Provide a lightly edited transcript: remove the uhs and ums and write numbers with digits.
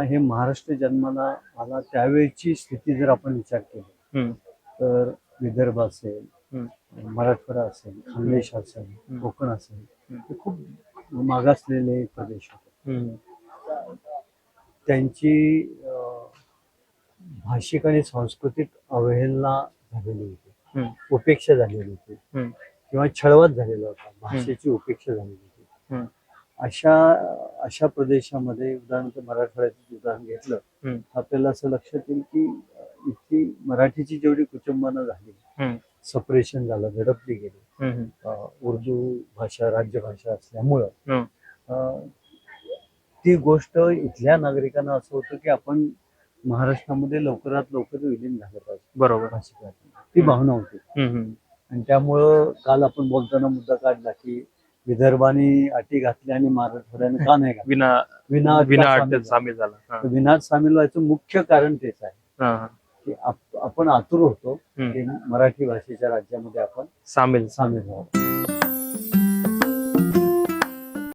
हे महाराष्ट्र जन्माला आला त्यावेळची स्थिती जर आपण विचार केला तर विदर्भ असेल, मराठवाडा असेल, खानदेश असेल, कोकण असेल, हे खूप मागासलेले प्रदेश होते. त्यांची भाषिक आणि सांस्कृतिक अवहेलना झालेली होती, उपेक्षा झालेली होती किंवा छळवत झालेला होता, भाषेची उपेक्षा झालेली होती. अशा प्रदेशामध्ये उदाहरणार्थ मराठवाड्याचं उदाहरण घेतलं आपल्याला असं लक्षात येईल की इतकी मराठीची जेवढी कुटुंबानं झाली, सपरेशन झालं, झडपली गेली. उर्दू भाषा राजभाषा असल्यामुळं ती गोष्ट इथल्या नागरिकांना असं होतं की आपण महाराष्ट्रामध्ये लवकरात लवकर विलीन झालं पाहिजे. बरोबर. ती भावना होती. आणि त्यामुळं काल आपण बोलताना मुद्दा काढला की विदर्भाने अटी घातल्या आणि मराठवाड्याने का नाही घातल्या, विना सामील झाला. विनाट सामील व्हायचं मुख्य कारण तेच आहे की आपण आतुर होतो की मराठी भाषेच्या राज्यामध्ये आपण सामील व्हावं.